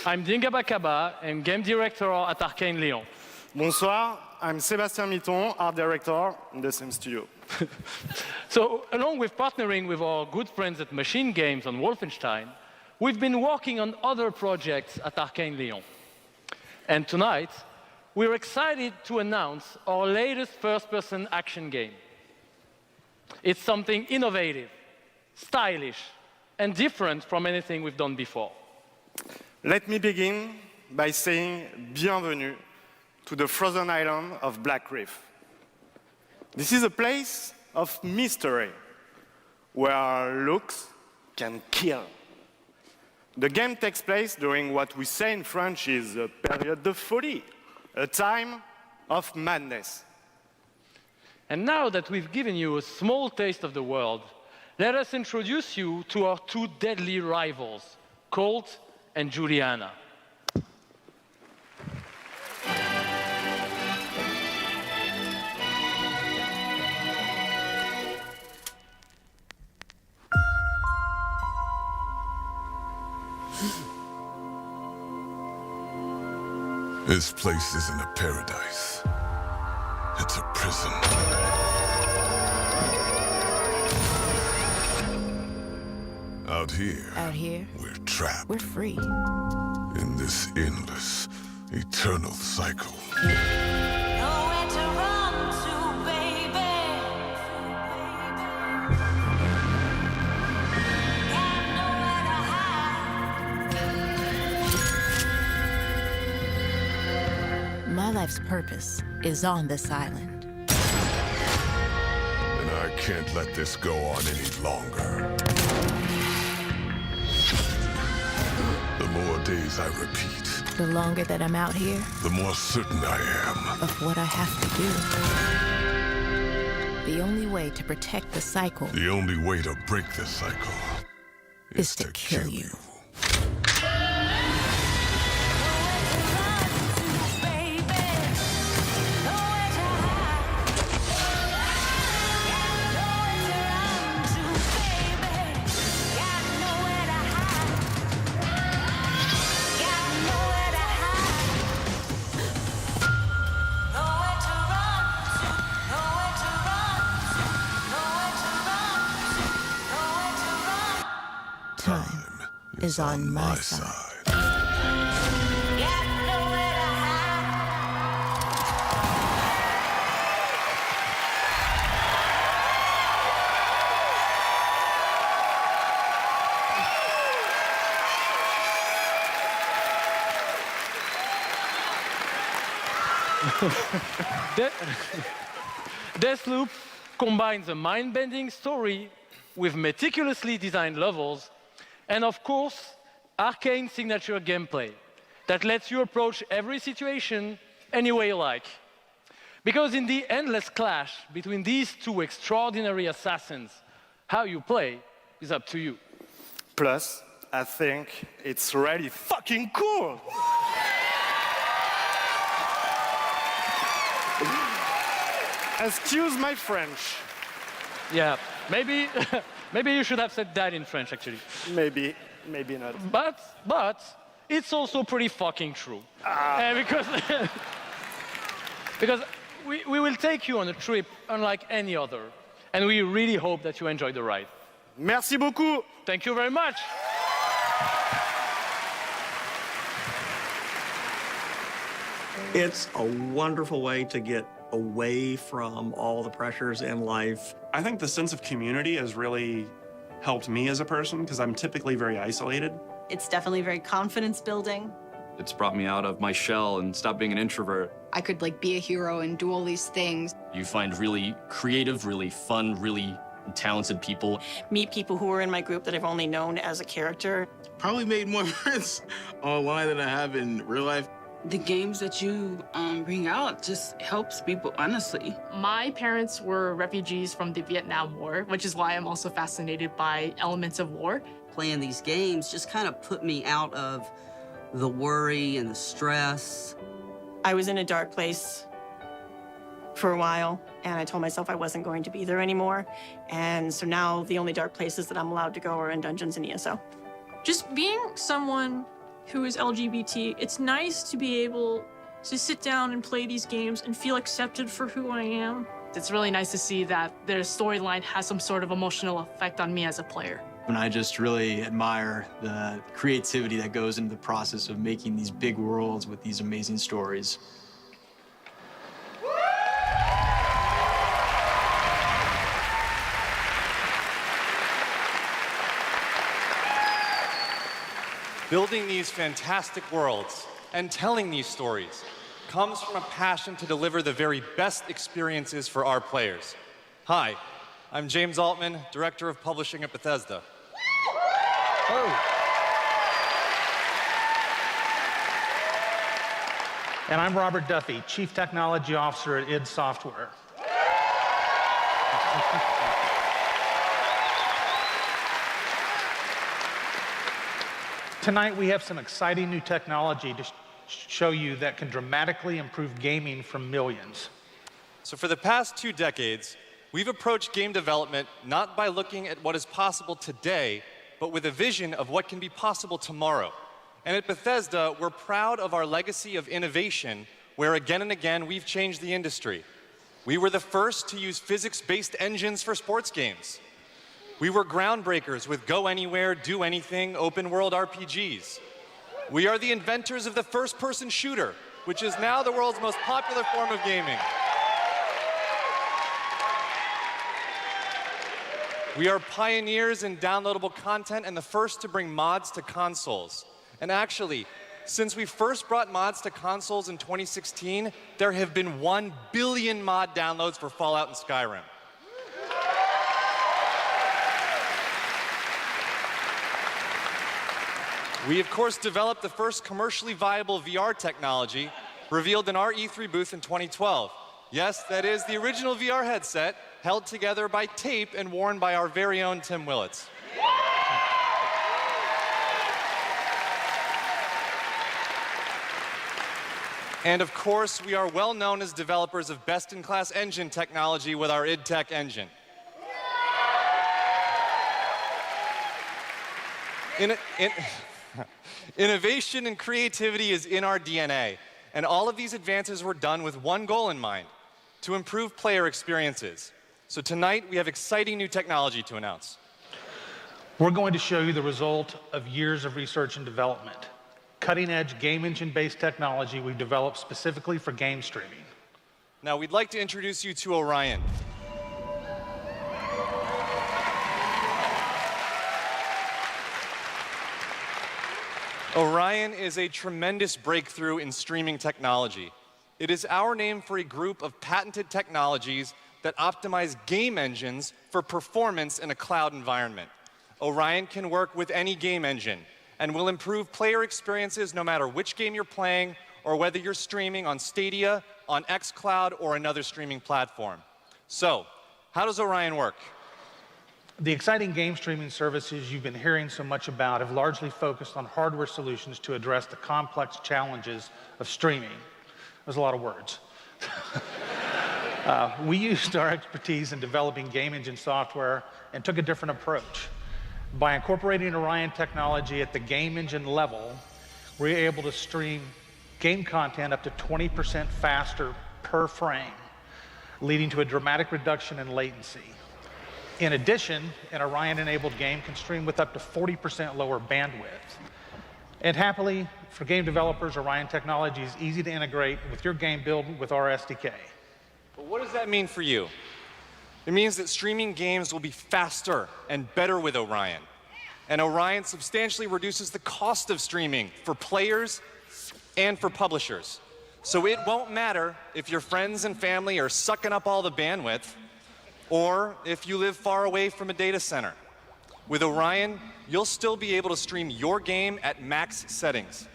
I'm Dinga Bakaba and game director at Arcane Lyon. Bonsoir, I'm Sébastien Mitton, art director in the same studio. So, along with partnering with our good friends at Machine Games on Wolfenstein, we've been working on other projects at Arcane Lyon. And tonight, we're excited to announce our latest first-person action game. It's something innovative, stylish, and different from anything we've done before. Let me begin by saying bienvenue to the frozen island of Black Reef. This is a place of mystery, where looks can kill. The game takes place during what we say in French is a période de folie, a time of madness. And now that we've given you a small taste of the world, let us introduce you to our two deadly rivals, Colt and Juliana. This place isn't a paradise. It's a prison. Out here, we're trapped. We're free. In this endless, eternal cycle. Nowhere to run to, baby. Got nowhere to hide. My life's purpose is on this island. And I can't let this go on any longer. The more days I repeat, The longer that I'm out here, the more certain I am of what I have to do. The only way to protect the cycle the only way to break the cycle is to kill you. Time is on my side. Deathloop combines a mind-bending story with meticulously designed levels and, of course, Arcane signature gameplay that lets you approach every situation any way you like. Because in the endless clash between these two extraordinary assassins, how you play is up to you. Plus, I think it's really fucking cool. Excuse my French. Yeah, maybe you should have said that in French, actually. Maybe. maybe not. But it's also pretty fucking true. Because because we will take you on a trip unlike any other, and we really hope that you enjoy the ride. Merci beaucoup. Thank you very much. It's a wonderful way to get away from all the pressures in life. I think the sense of community has really helped me as a person because I'm typically very isolated. It's definitely very confidence building. It's brought me out of my shell and stopped being an introvert. I could like be a hero and do all these things. You find really creative, really fun, really talented people. Meet people who are in my group that I've only known as a character. Probably made more friends online than I have in real life. The games that you bring out just helps people, honestly. My parents were refugees from the Vietnam War, which is why I'm also fascinated by elements of war. Playing these games just kind of put me out of the worry and the stress. I was in a dark place for a while, and I told myself I wasn't going to be there anymore. And so now the only dark places that I'm allowed to go are in dungeons and ESO. Just being someone who is LGBT, it's nice to be able to sit down and play these games and feel accepted for who I am. It's really nice to see that their storyline has some sort of emotional effect on me as a player. And I just really admire the creativity that goes into the process of making these big worlds with these amazing stories. Building these fantastic worlds and telling these stories comes from a passion to deliver the very best experiences for our players. Hi, I'm James Altman, Director of Publishing at Bethesda. And I'm Robert Duffy, Chief Technology Officer at id Software. Tonight we have some exciting new technology to show you that can dramatically improve gaming for millions. So for the past 2 decades, we've approached game development not by looking at what is possible today, but with a vision of what can be possible tomorrow. And at Bethesda, we're proud of our legacy of innovation, where again and again we've changed the industry. We were the first to use physics-based engines for sports games. We were groundbreakers with go anywhere, do anything, open world RPGs. We are the inventors of the first-person shooter, which is now the world's most popular form of gaming. We are pioneers in downloadable content and the first to bring mods to consoles. And actually, since we first brought mods to consoles in 2016, there have been 1 billion mod downloads for Fallout and Skyrim. We, of course, developed the first commercially viable VR technology revealed in our E3 booth in 2012. Yes, that is the original VR headset held together by tape and worn by our very own Tim Willits. And of course, we are well known as developers of best-in-class engine technology with our id Tech engine. Innovation and creativity is in our DNA, and all of these advances were done with one goal in mind: to improve player experiences. So tonight, we have exciting new technology to announce. We're going to show you the result of years of research and development. Cutting-edge game engine-based technology we've developed specifically for game streaming. Now, we'd like to introduce you to Orion. Orion is a tremendous breakthrough in streaming technology. It is our name for a group of patented technologies that optimize game engines for performance in a cloud environment. Orion can work with any game engine and will improve player experiences no matter which game you're playing or whether you're streaming on Stadia, on xCloud, or another streaming platform. So, how does Orion work? The exciting game streaming services you've been hearing so much about have largely focused on hardware solutions to address the complex challenges of streaming. There's a lot of words. We used our expertise in developing game engine software and took a different approach. By incorporating Orion technology at the game engine level, we're able to stream game content up to 20% faster per frame, leading to a dramatic reduction in latency. In addition, an Orion-enabled game can stream with up to 40% lower bandwidth. And happily, for game developers, Orion technology is easy to integrate with your game build with our SDK. But what does that mean for you? It means that streaming games will be faster and better with Orion. And Orion substantially reduces the cost of streaming for players and for publishers. So it won't matter if your friends and family are sucking up all the bandwidth, or if you live far away from a data center. With Orion, you'll still be able to stream your game at max settings.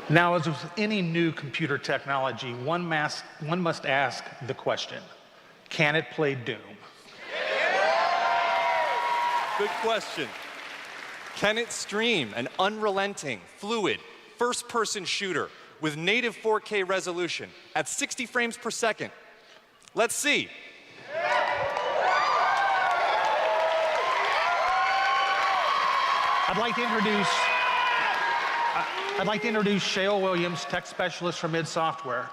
Now, as with any new computer technology, one must ask the question, can it play Doom? Good question. Can it stream an unrelenting, fluid, first-person shooter with native 4K resolution at 60 frames per second? Let's see. I'd like to introduce Shale Williams, tech specialist from id Software,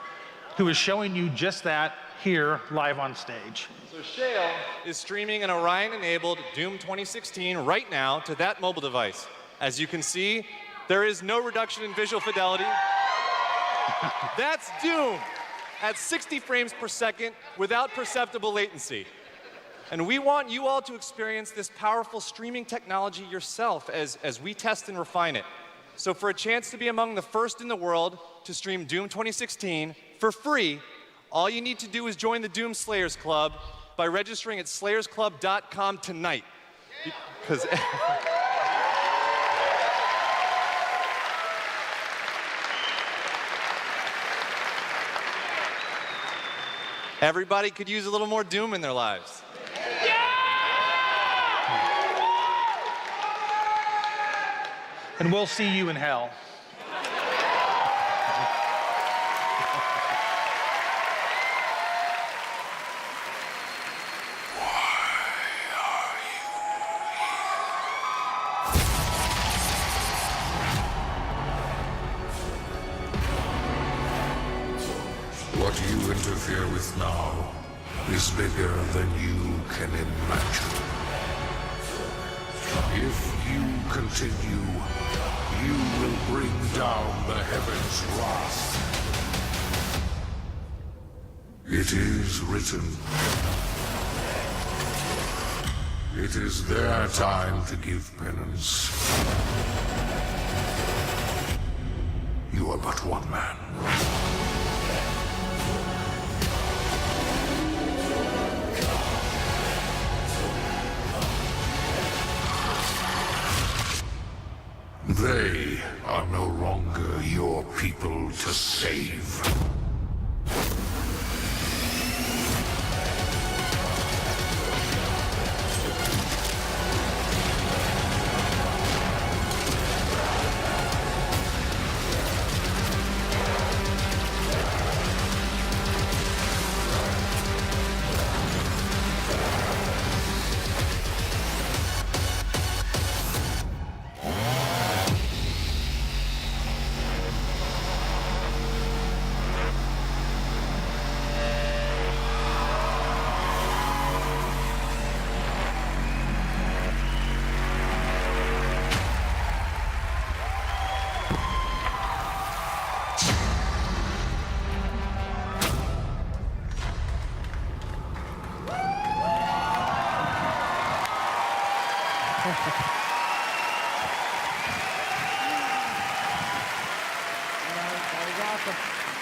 who is showing you just that here live on stage. So Shale is streaming an Orion-enabled Doom 2016 right now to that mobile device. As you can see, there is no reduction in visual fidelity. That's Doom at 60 frames per second without perceptible latency. And we want you all to experience this powerful streaming technology yourself as we test and refine it. So for a chance to be among the first in the world to stream Doom 2016 for free, all you need to do is join the Doom Slayers Club by registering at slayersclub.com tonight. Because everybody could use a little more Doom in their lives. And we'll see you in hell. What you interfere with now is bigger than you can imagine. If you continue, you will bring down the heavens' wrath. It is written. It is their time to give penance. You are but one man. They are no longer your people to save.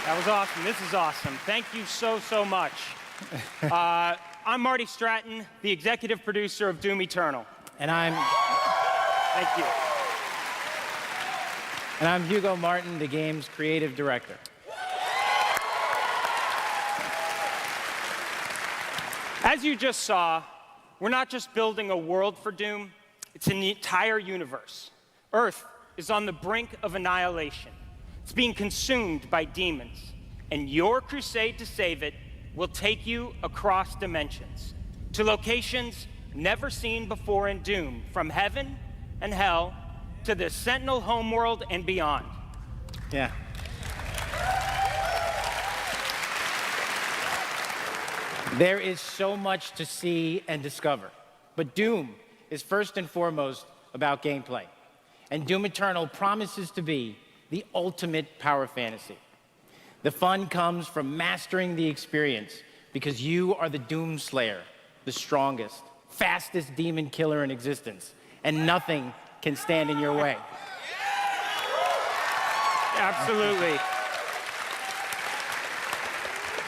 That was awesome. This is awesome. Thank you so, so much. I'm Marty Stratton, the executive producer of Doom Eternal. And I'm Thank you. And I'm Hugo Martin, the game's creative director. As you just saw, we're not just building a world for Doom, it's an entire universe. Earth, is on the brink of annihilation. It's being consumed by demons, and your crusade to save it will take you across dimensions to locations never seen before in Doom, from heaven and hell to the Sentinel homeworld and beyond. Yeah. There is so much to see and discover, but Doom is first and foremost about gameplay. And Doom Eternal promises to be the ultimate power fantasy. The fun comes from mastering the experience because you are the Doom Slayer, the strongest, fastest demon killer in existence, and nothing can stand in your way. Absolutely.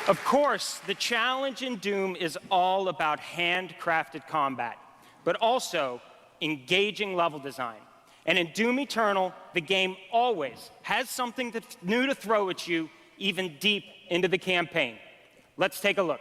Of course, the challenge in Doom is all about handcrafted combat, but also engaging level design. And in Doom Eternal, the game always has something new to throw at you, even deep into the campaign. Let's take a look.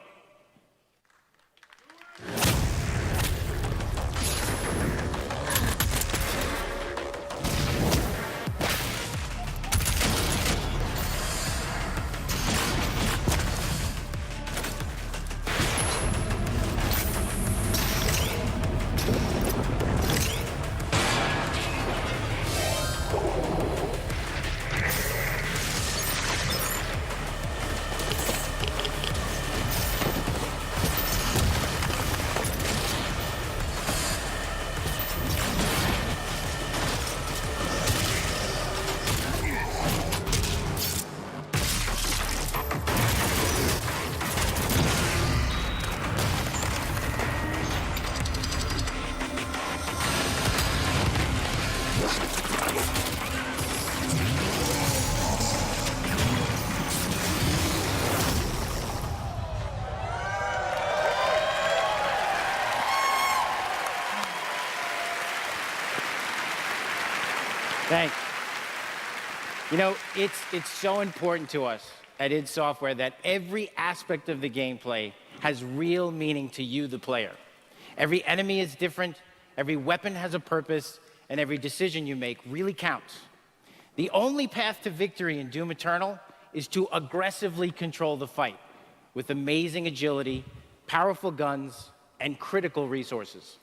Thanks. You know, it's so important to us at id Software that every aspect of the gameplay has real meaning to you, the player. Every enemy is different, every weapon has a purpose, and every decision you make really counts. The only path to victory in Doom Eternal is to aggressively control the fight with amazing agility, powerful guns, and critical resources.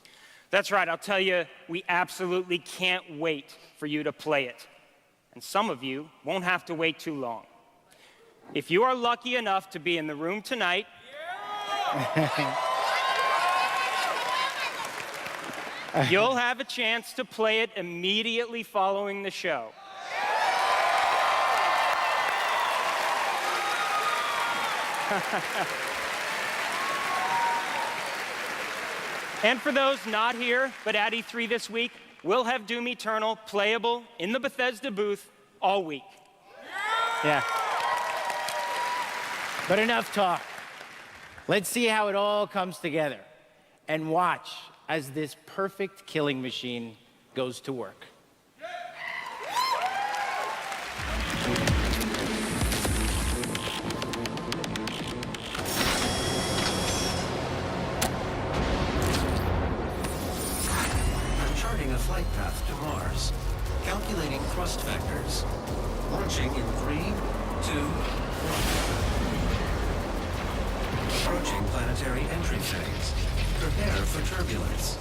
That's right, I'll tell you, we absolutely can't wait for you to play it. And some of you won't have to wait too long. If you are lucky enough to be in the room tonight, you'll have a chance to play it immediately following the show. And for those not here, but at E3 this week, we'll have Doom Eternal playable in the Bethesda booth all week. Yeah. But enough talk. Let's see how it all comes together and watch as this perfect killing machine goes to work. Charting a flight path to Mars. Calculating thrust vectors. Launching in 3, 2, 1. Approaching planetary entry phase. Prepare for turbulence.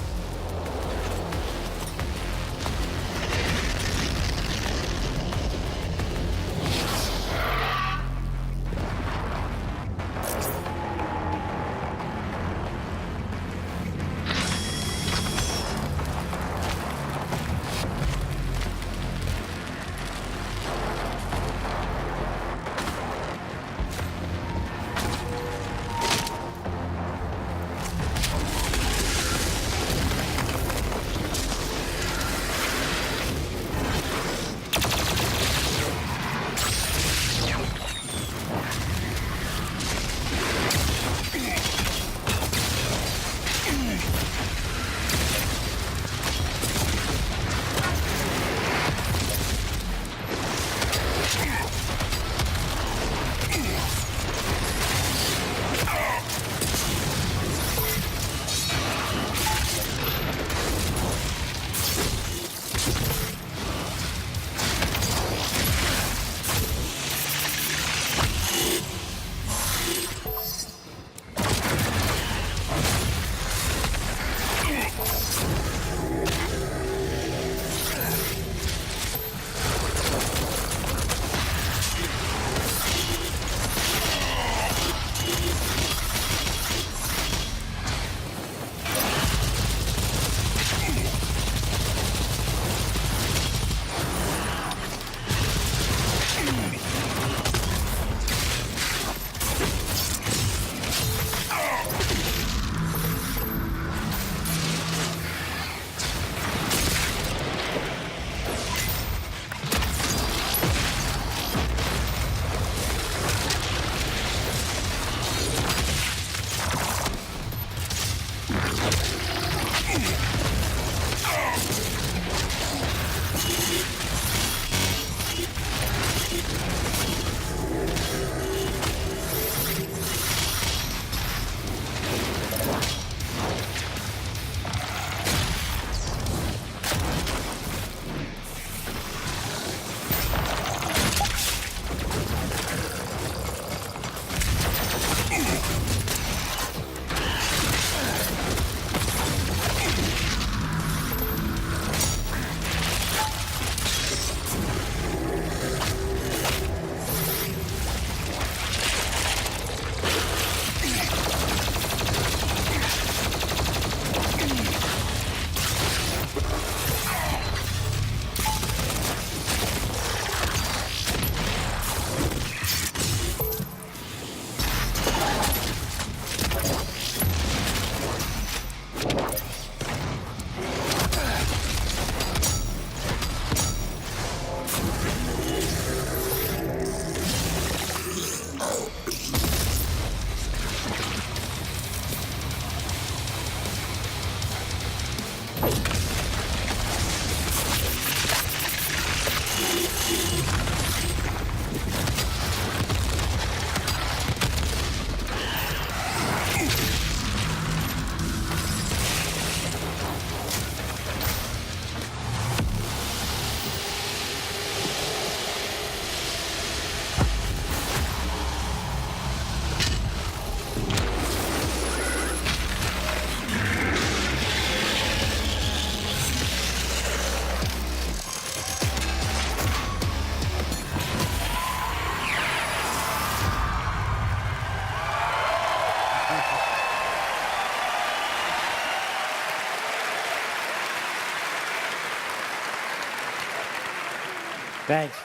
Thanks.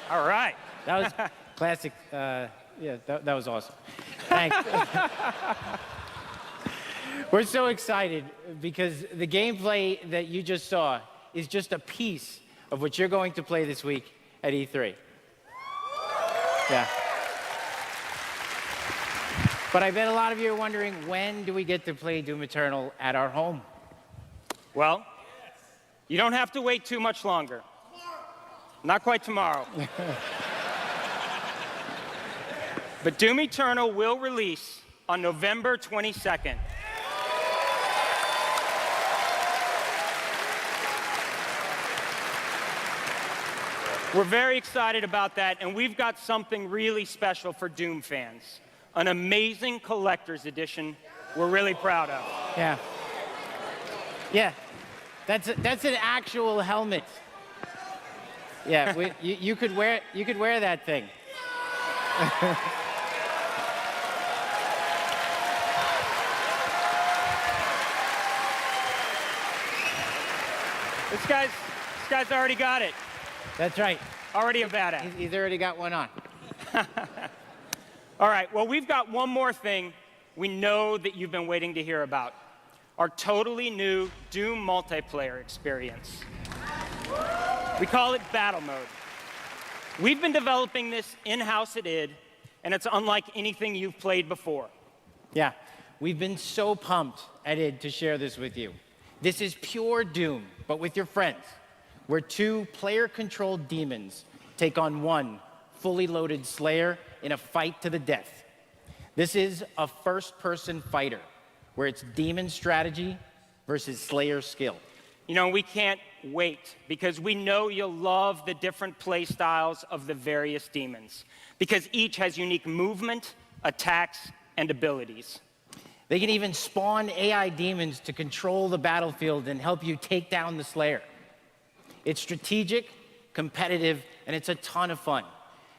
All right. That was classic. Yeah, that was awesome. Thanks. We're so excited because the gameplay that you just saw is just a piece of what you're going to play this week at E3. Yeah. But I bet a lot of you are wondering, when do we get to play Doom Eternal at our home? Well, you don't have to wait too much longer. Not quite tomorrow. But Doom Eternal will release on November 22nd. We're very excited about that, and we've got something really special for Doom fans. An amazing collector's edition we're really proud of. Yeah. Yeah. That's an actual helmet. Yeah, you could wear that thing. This guy's already got it. That's right. Already a badass. He's already got one on. All right, well, we've got one more thing we know that you've been waiting to hear about. Our totally new Doom multiplayer experience. We call it Battle Mode. We've been developing this in-house at id, and it's unlike anything you've played before. Yeah, we've been so pumped at id to share this with you. This is pure Doom, but with your friends, where two player-controlled demons take on one fully loaded Slayer in a fight to the death. This is a first-person fighter, where it's demon strategy versus Slayer skill. You know, we can't wait, because we know you'll love the different play styles of the various demons, because each has unique movement, attacks, and abilities. They can even spawn AI demons to control the battlefield and help you take down the Slayer. It's strategic, competitive, and it's a ton of fun.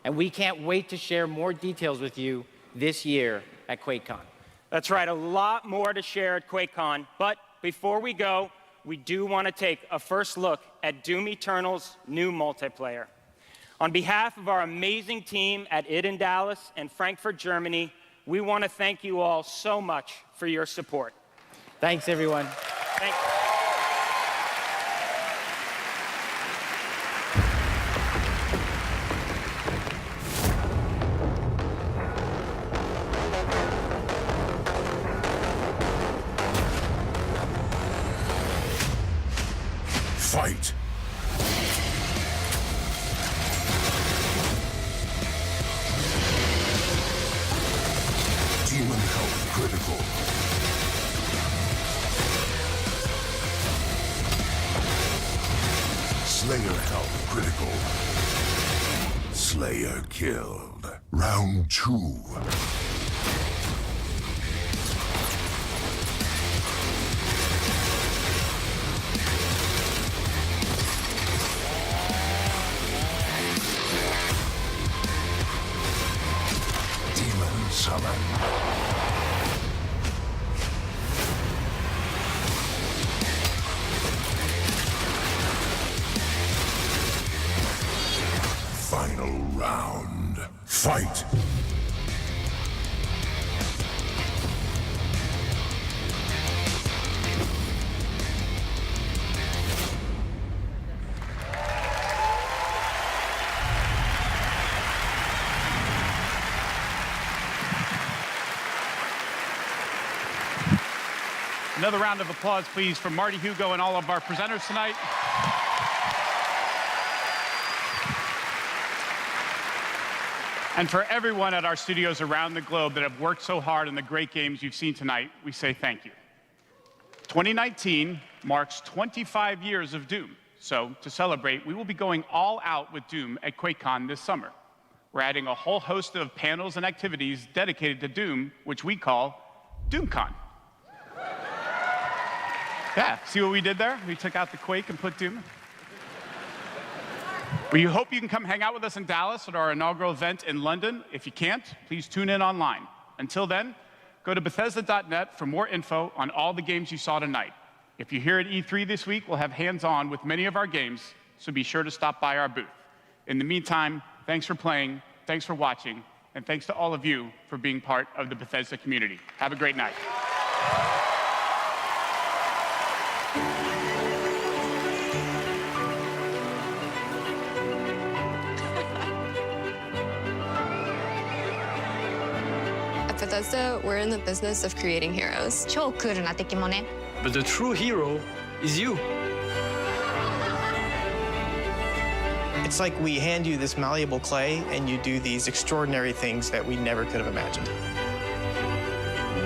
And we can't wait to share more details with you this year at QuakeCon. That's right, a lot more to share at QuakeCon. But before we go, we do want to take a first look at Doom Eternal's new multiplayer. On behalf of our amazing team at id in Dallas and Frankfurt, Germany, we want to thank you all so much for your support. Thanks, everyone. Thank you. Fight. Demon health critical. Slayer health critical. Slayer killed. Round 2. Summon. Final round. Fight! Another round of applause, please, for Marty Hugo and all of our presenters tonight. And for everyone at our studios around the globe that have worked so hard on the great games you've seen tonight, we say thank you. 2019 marks 25 years of Doom. So to celebrate, we will be going all out with Doom at QuakeCon this summer. We're adding a whole host of panels and activities dedicated to Doom, which we call DoomCon. Yeah, see what we did there? We took out the Quake and put Doom. We hope you can come hang out with us in Dallas at our inaugural event in London. If you can't, please tune in online. Until then, go to Bethesda.net for more info on all the games you saw tonight. If you're here at E3 this week, we'll have hands-on with many of our games, so be sure to stop by our booth. In the meantime, thanks for playing, thanks for watching, and thanks to all of you for being part of the Bethesda community. Have a great night. At Bethesda, we're in the business of creating heroes. 超クールな敵もね。 But the true hero is you. It's like we hand you this malleable clay and you do these extraordinary things that we never could have imagined.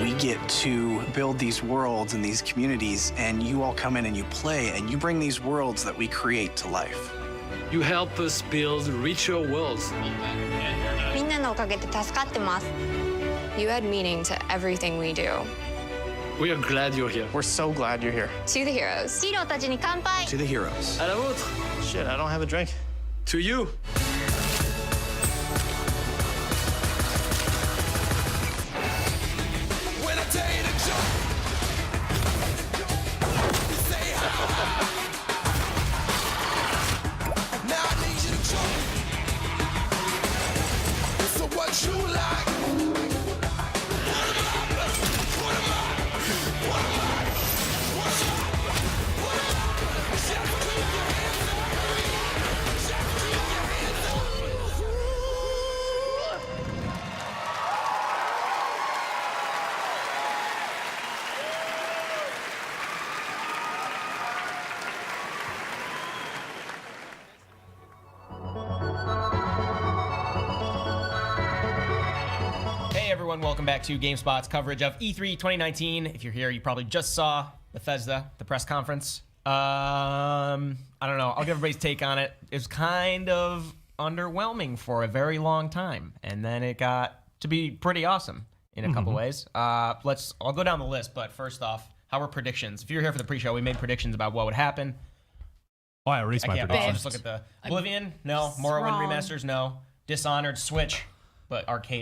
We get to build these worlds and these communities, and you all come in and you play, and you bring these worlds that we create to life. You help us build richer worlds. みんなのおかげで助かってます。You add meaning to everything we do. We are glad you're here. We're so glad you're here. To the heroes. ヒーローたちに乾杯。 To the heroes. À la vôtre. Shit, I don't have a drink. To you. When I tell you to jump, you say how. Now I need you to jump. So what you like? Hey everyone, welcome back to GameSpot's coverage of E3 2019. If you're here, you probably just saw Bethesda, the press conference. I don't know. I'll give everybody's take on it. It was kind of underwhelming for a very long time, and then it got to be pretty awesome in a couple ways. I'll go down the list, but first off, how were predictions? If you're here for the pre-show, we made predictions about what would happen. Oh, I erased my predictions. Just look at the Oblivion, no. Morrowind remasters, no. Dishonored, Switch, but arcade.